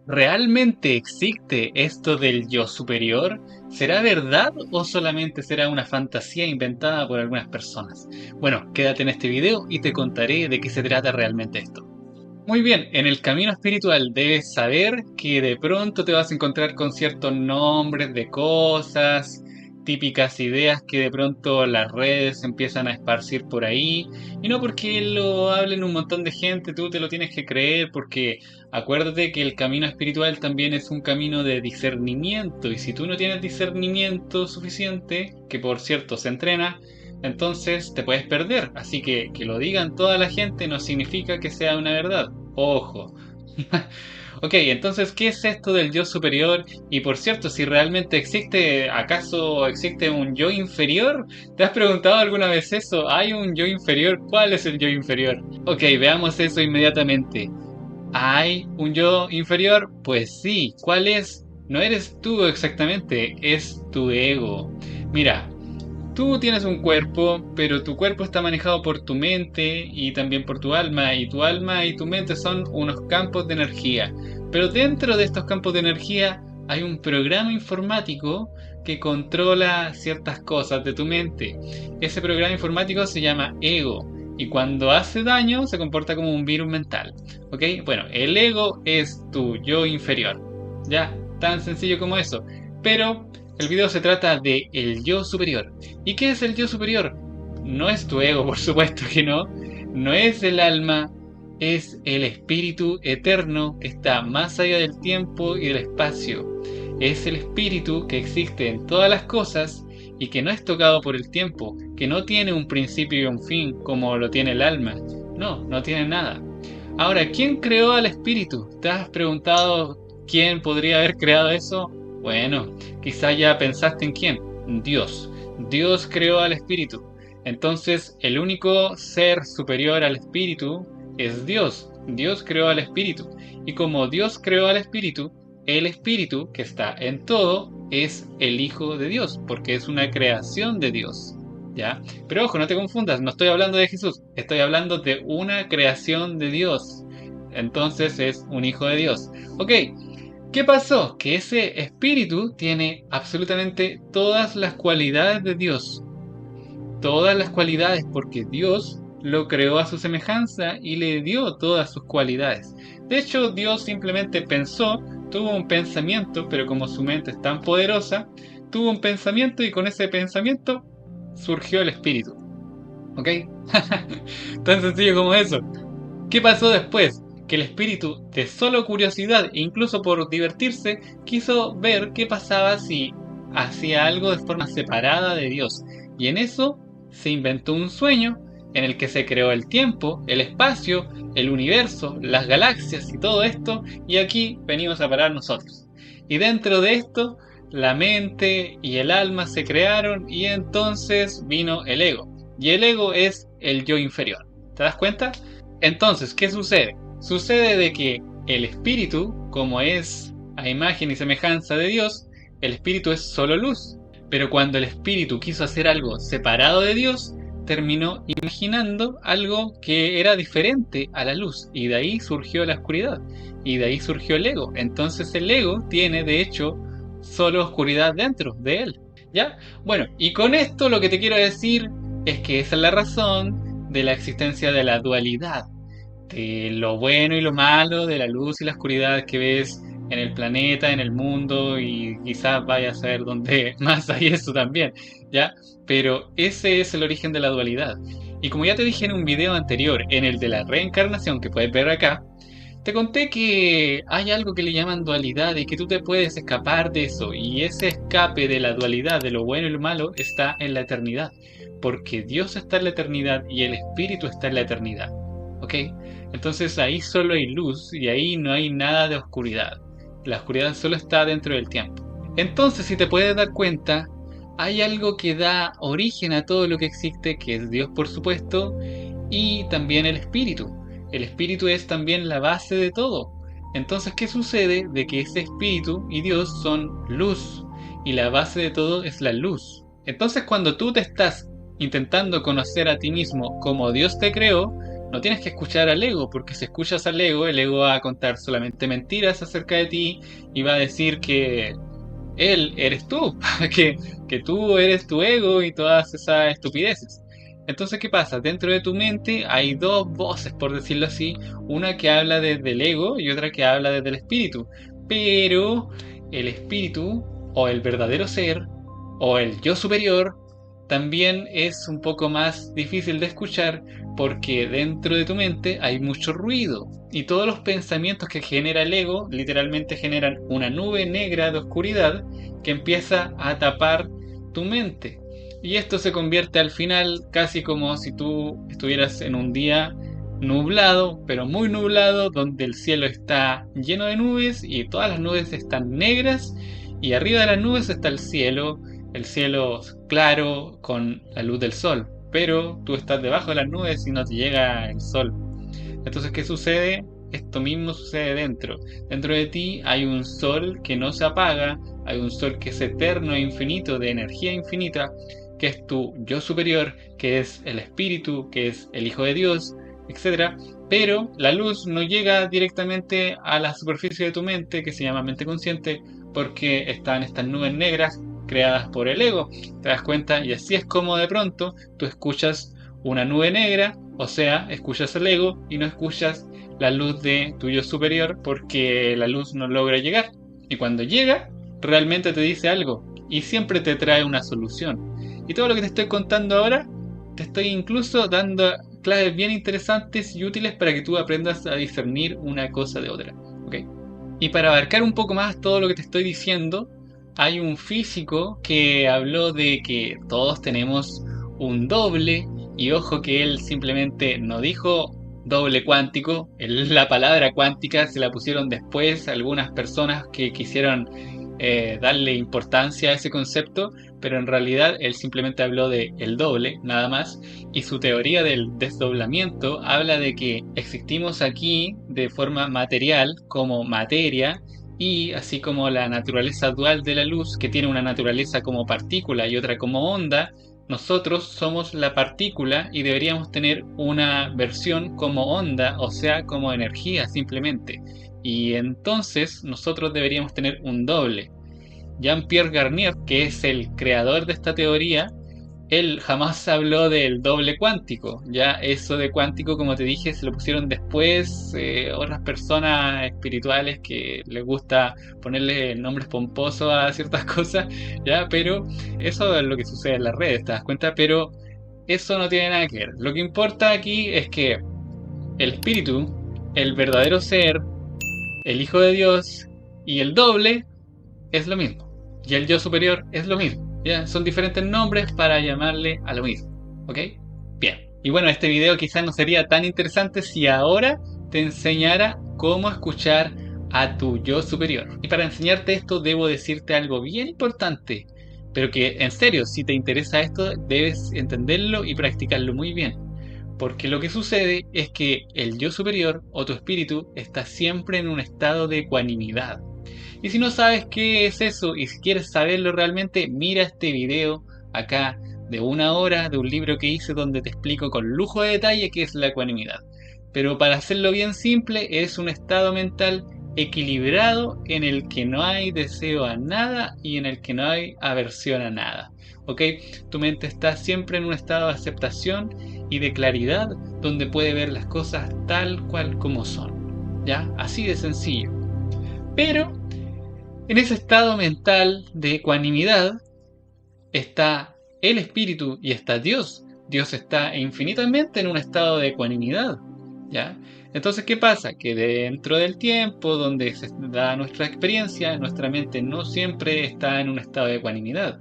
¿Realmente existe esto del yo superior? ¿Será verdad o solamente será una fantasía inventada por algunas personas? Bueno, quédate en este video y te contaré de qué se trata realmente esto. Muy bien, en el camino espiritual debes saber que de pronto te vas a encontrar con ciertos nombres de cosas, típicas ideas que de pronto las redes empiezan a esparcir por ahí, y no porque lo hablen un montón de gente, tú te lo tienes que creer, porque acuérdate que el camino espiritual también es un camino de discernimiento, y si tú no tienes discernimiento suficiente, que por cierto se entrena, entonces te puedes perder. Así que lo digan toda la gente no significa que sea una verdad. Ojo. Ok, entonces, ¿qué es esto del yo superior? Y por cierto, si realmente existe, ¿acaso existe un yo inferior? ¿Te has preguntado alguna vez eso? ¿Hay un yo inferior? ¿Cuál es el yo inferior? Ok, veamos eso inmediatamente. ¿Hay un yo inferior? Pues sí. ¿Cuál es? No eres tú exactamente, es tu ego. Mira, tú tienes un cuerpo, pero tu cuerpo está manejado por tu mente y también por tu alma y tu mente son unos campos de energía. Pero dentro de estos campos de energía hay un programa informático que controla ciertas cosas de tu mente. Ese programa informático se llama ego y cuando hace daño se comporta como un virus mental. ¿Ok? Bueno, el ego es tu yo inferior. Ya, tan sencillo como eso. Pero el video se trata de el yo superior. ¿Y qué es el yo superior? No es tu ego, por supuesto que no. No es el alma, es el espíritu eterno que está más allá del tiempo y del espacio. Es el espíritu que existe en todas las cosas y que no es tocado por el tiempo, que no tiene un principio y un fin como lo tiene el alma. No, no tiene nada. Ahora, ¿quién creó al espíritu? ¿Te has preguntado quién podría haber creado eso? Bueno, quizá ya pensaste en quién. Dios. Dios creó al espíritu. Entonces, el único ser superior al espíritu es Dios. Dios creó al espíritu. Y como Dios creó al espíritu, el espíritu que está en todo es el Hijo de Dios, porque es una creación de Dios. ¿Ya? Pero ojo, no te confundas, no estoy hablando de Jesús, estoy hablando de una creación de Dios. Entonces es un hijo de Dios. Ok, ¿qué pasó? Que ese espíritu tiene absolutamente todas las cualidades de Dios. Todas las cualidades porque Dios lo creó a su semejanza y le dio todas sus cualidades. De hecho, Dios simplemente pensó, tuvo un pensamiento, pero como su mente es tan poderosa, tuvo un pensamiento y con ese pensamiento surgió el espíritu. ¿Ok? Tan sencillo como eso. ¿Qué pasó después? Que el espíritu, de solo curiosidad e incluso por divertirse, quiso ver qué pasaba si hacía algo de forma separada de Dios. Y en eso se inventó un sueño en el que se creó el tiempo, el espacio, el universo, las galaxias y todo esto, y aquí venimos a parar nosotros. Y dentro de esto, la mente y el alma se crearon y entonces vino el ego. Y el ego es el yo inferior. ¿Te das cuenta? Entonces, ¿qué sucede? Sucede de que el espíritu, como es a imagen y semejanza de Dios, el espíritu es solo luz. Pero cuando el espíritu quiso hacer algo separado de Dios, terminó imaginando algo que era diferente a la luz. Y de ahí surgió la oscuridad. Y de ahí surgió el ego. Entonces el ego tiene, de hecho, solo oscuridad dentro de él. ¿Ya? Bueno, y con esto lo que te quiero decir es que esa es la razón de la existencia de la dualidad, de lo bueno y lo malo, de la luz y la oscuridad que ves en el planeta, en el mundo y quizás vayas a ver dónde más hay eso también, ¿ya? Pero ese es el origen de la dualidad. Y como ya te dije en un video anterior, en el de la reencarnación que puedes ver acá, te conté que hay algo que le llaman dualidad y que tú te puedes escapar de eso. Y ese escape de la dualidad, de lo bueno y lo malo, está en la eternidad. Porque Dios está en la eternidad y el Espíritu está en la eternidad. ¿Ok? Entonces ahí solo hay luz y ahí no hay nada de oscuridad. La oscuridad solo está dentro del tiempo. Entonces, si te puedes dar cuenta, hay algo que da origen a todo lo que existe, que es Dios por supuesto, y también el Espíritu. El espíritu es también la base de todo. Entonces, ¿qué sucede? De que ese espíritu y Dios son luz y la base de todo es la luz. Entonces, cuando tú te estás intentando conocer a ti mismo como Dios te creó, no tienes que escuchar al ego, porque si escuchas al ego, el ego va a contar solamente mentiras acerca de ti y va a decir que él eres tú, que tú eres tu ego y todas esas estupideces. Entonces, ¿qué pasa? Dentro de tu mente hay dos voces, por decirlo así, una que habla desde el ego y otra que habla desde el espíritu. Pero el espíritu, o el verdadero ser, o el yo superior, también es un poco más difícil de escuchar porque dentro de tu mente hay mucho ruido y todos los pensamientos que genera el ego literalmente generan una nube negra de oscuridad que empieza a tapar tu mente. Y esto se convierte al final casi como si tú estuvieras en un día nublado, pero muy nublado, donde el cielo está lleno de nubes y todas las nubes están negras y arriba de las nubes está el cielo claro con la luz del sol, pero tú estás debajo de las nubes y no te llega el sol. Entonces, ¿qué sucede? Esto mismo sucede dentro. Dentro de ti hay un sol que no se apaga, hay un sol que es eterno e infinito, de energía infinita, que es tu yo superior, que es el espíritu, que es el Hijo de Dios, etcétera. Pero la luz no llega directamente a la superficie de tu mente, que se llama mente consciente, porque están estas nubes negras creadas por el ego. ¿Te das cuenta? Y así es como de pronto tú escuchas una nube negra, o sea, escuchas el ego y no escuchas la luz de tu yo superior porque la luz no logra llegar. Y cuando llega, realmente te dice algo y siempre te trae una solución. Y todo lo que te estoy contando ahora, te estoy incluso dando claves bien interesantes y útiles para que tú aprendas a discernir una cosa de otra. ¿Ok? Y para abarcar un poco más todo lo que te estoy diciendo, hay un físico que habló de que todos tenemos un doble, y ojo que él simplemente no dijo doble cuántico, la palabra cuántica se la pusieron después algunas personas que quisieron darle importancia a ese concepto, pero en realidad él simplemente habló de el doble, nada más, y su teoría del desdoblamiento habla de que existimos aquí de forma material como materia y así como la naturaleza dual de la luz, que tiene una naturaleza como partícula y otra como onda, nosotros somos la partícula y deberíamos tener una versión como onda, o sea, como energía simplemente. Y entonces nosotros deberíamos tener un doble. Jean-Pierre Garnier, que es el creador de esta teoría, él jamás habló del doble cuántico. Ya eso de cuántico, como te dije, se lo pusieron después otras personas espirituales que les gusta ponerle nombres pomposos a ciertas cosas, ya, pero eso es lo que sucede en las redes, ¿te das cuenta? Pero eso no tiene nada que ver. Lo que importa aquí es que el espíritu, el verdadero ser, el Hijo de Dios y el doble es lo mismo. Y el yo superior es lo mismo. ¿Ya? Son diferentes nombres para llamarle a lo mismo. ¿Ok? Bien. Y bueno, este video quizás no sería tan interesante si ahora te enseñara cómo escuchar a tu yo superior. Y para enseñarte esto debo decirte algo bien importante. Pero que en serio, si te interesa esto, debes entenderlo y practicarlo muy bien. Porque lo que sucede es que el yo superior o tu espíritu está siempre en un estado de ecuanimidad. Y si no sabes qué es eso y si quieres saberlo realmente, mira este video acá de 1 hora de un libro que hice donde te explico con lujo de detalle qué es la ecuanimidad. Pero para hacerlo bien simple, es un estado mental equilibrado en el que no hay deseo a nada y en el que no hay aversión a nada. ¿Ok? Tu mente está siempre en un estado de aceptación y de claridad donde puede ver las cosas tal cual como son. ¿Ya? Así de sencillo. Pero en ese estado mental de ecuanimidad está el espíritu y está Dios. Dios está infinitamente en un estado de ecuanimidad, ¿ya? Entonces, ¿qué pasa? Que dentro del tiempo donde se da nuestra experiencia, nuestra mente no siempre está en un estado de ecuanimidad.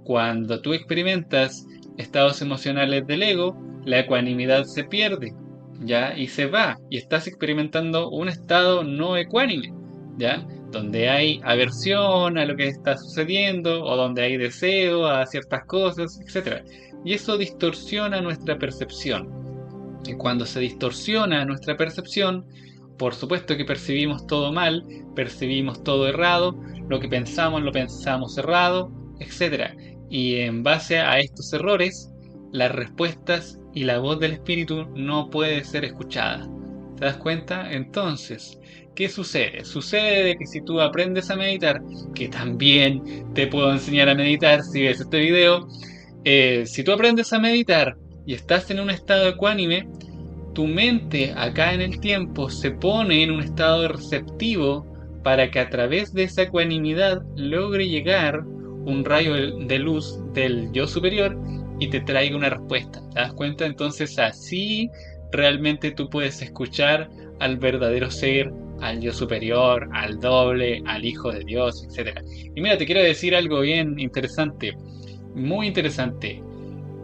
Cuando tú experimentas estados emocionales del ego, la ecuanimidad se pierde, ¿ya? Y se va, y estás experimentando un estado no ecuánime, ¿ya? Donde hay aversión a lo que está sucediendo o donde hay deseo a ciertas cosas, etc. Y eso distorsiona nuestra percepción. Y cuando se distorsiona nuestra percepción, por supuesto que percibimos todo mal, percibimos todo errado, lo que pensamos lo pensamos errado, etc. Y en base a estos errores, las respuestas y la voz del espíritu no puede ser escuchada. ¿Te das cuenta? Entonces, ¿qué sucede? Sucede que si tú aprendes a meditar, que también te puedo enseñar a meditar si ves este video, si tú aprendes a meditar y estás en un estado ecuánime, tu mente acá en el tiempo se pone en un estado receptivo para que a través de esa ecuanimidad logre llegar un rayo de luz del yo superior y te traiga una respuesta. ¿Te das cuenta? Entonces así realmente tú puedes escuchar al verdadero ser, al yo superior, al doble, al hijo de Dios, etc. Y mira, te quiero decir algo bien interesante, muy interesante.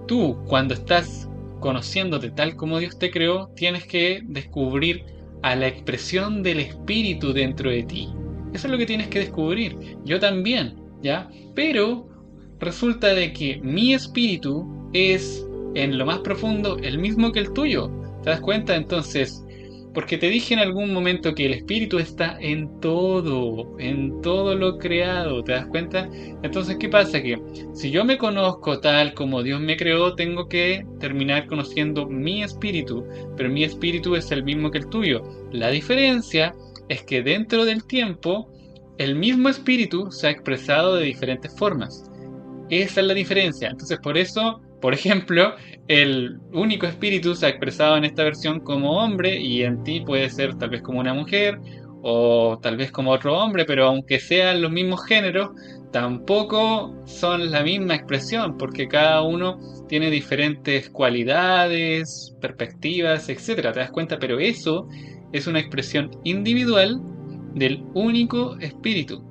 Tú, cuando estás conociéndote tal como Dios te creó, tienes que descubrir a la expresión del espíritu dentro de ti. Eso es lo que tienes que descubrir. Yo también, ¿ya? Pero resulta de que mi espíritu es en lo más profundo el mismo que el tuyo. ¿Te das cuenta? Entonces, porque te dije en algún momento que el espíritu está en todo lo creado. ¿Te das cuenta? Entonces, ¿qué pasa? Que si yo me conozco tal como Dios me creó, tengo que terminar conociendo mi espíritu, pero mi espíritu es el mismo que el tuyo. La diferencia es que dentro del tiempo, el mismo espíritu se ha expresado de diferentes formas. Esa es la diferencia. Entonces, por eso, por ejemplo, el único espíritu se ha expresado en esta versión como hombre y en ti puede ser tal vez como una mujer o tal vez como otro hombre, pero aunque sean los mismos géneros, tampoco son la misma expresión porque cada uno tiene diferentes cualidades, perspectivas, etcétera. ¿Te das cuenta? Pero eso es una expresión individual del único espíritu.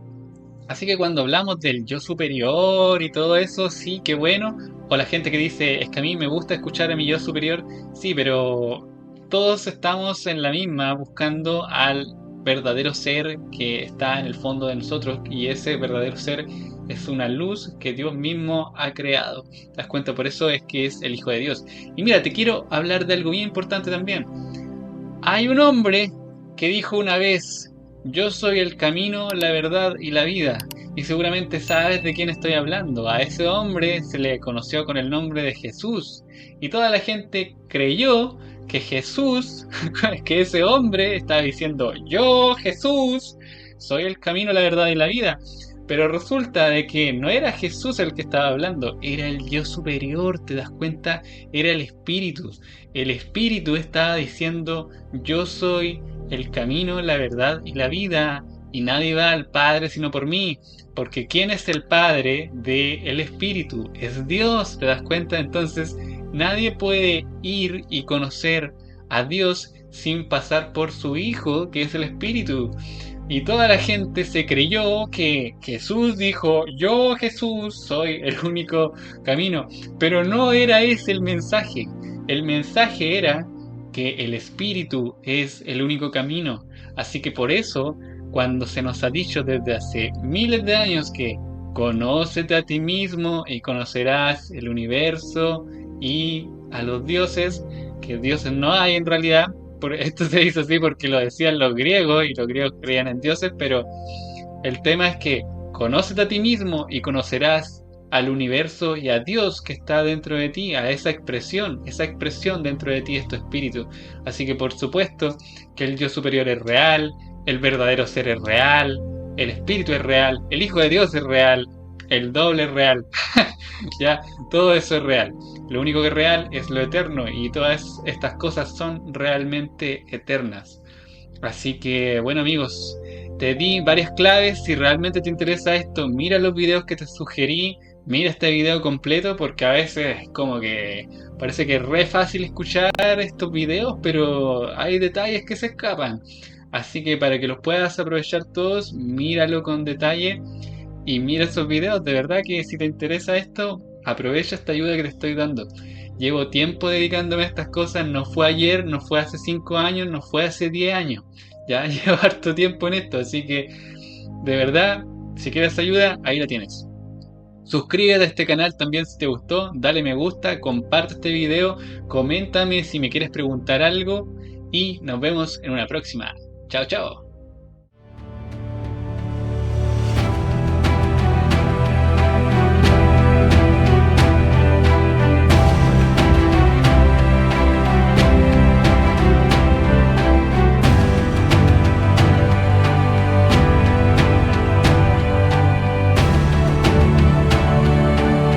Así que cuando hablamos del yo superior y todo eso, sí, qué bueno. O la gente que dice, es que a mí me gusta escuchar a mi yo superior, sí, pero todos estamos en la misma buscando al verdadero ser que está en el fondo de nosotros y ese verdadero ser es una luz que Dios mismo ha creado. ¿Te das cuenta? Por eso es que es el Hijo de Dios. Y mira, te quiero hablar de algo bien importante también. Hay un hombre que dijo una vez, yo soy el camino, la verdad y la vida. Y seguramente sabes de quién estoy hablando. A ese hombre se le conoció con el nombre de Jesús. Y toda la gente creyó que Jesús, que ese hombre estaba diciendo, yo Jesús, soy el camino, la verdad y la vida. Pero resulta de que no era Jesús el que estaba hablando, era el yo superior, ¿te das cuenta? Era el espíritu. El espíritu estaba diciendo, yo soy el camino, la verdad y la vida, y nadie va al Padre sino por mí, porque ¿quién es el Padre del espíritu? Es Dios, ¿te das cuenta? Entonces nadie puede ir y conocer a Dios sin pasar por su Hijo, que es el espíritu. Y toda la gente se creyó que Jesús dijo, yo Jesús soy el único camino, pero no era ese el mensaje. El mensaje era que el Espíritu es el único camino. Así que por eso, cuando se nos ha dicho desde hace miles de años que conócete a ti mismo y conocerás el universo y a los dioses, que dioses no hay en realidad, esto se hizo así porque lo decían los griegos y los griegos creían en dioses, pero el tema es que conócete a ti mismo y conocerás al universo y a Dios que está dentro de ti, a esa expresión dentro de ti es tu espíritu. Así que por supuesto que el yo superior es real, el verdadero ser es real, el espíritu es real, el Hijo de Dios es real, el doble es real. Ya, todo eso es real. Lo único que es real es lo eterno y todas estas cosas son realmente eternas. Así que, bueno amigos, te di varias claves. Si realmente te interesa esto, mira los videos que te sugerí, mira este video completo porque a veces como que parece que es re fácil escuchar estos videos, pero hay detalles que se escapan. Así que para que los puedas aprovechar todos, míralo con detalle y mira esos videos. De verdad que si te interesa esto, aprovecha esta ayuda que te estoy dando. Llevo tiempo dedicándome a estas cosas, no fue ayer, no fue hace 5 años, no fue hace 10 años. Ya llevo harto tiempo en esto, así que de verdad, si quieres ayuda, ahí la tienes. Suscríbete a este canal también si te gustó, dale me gusta, comparte este video, coméntame si me quieres preguntar algo y nos vemos en una próxima. Chao, chao.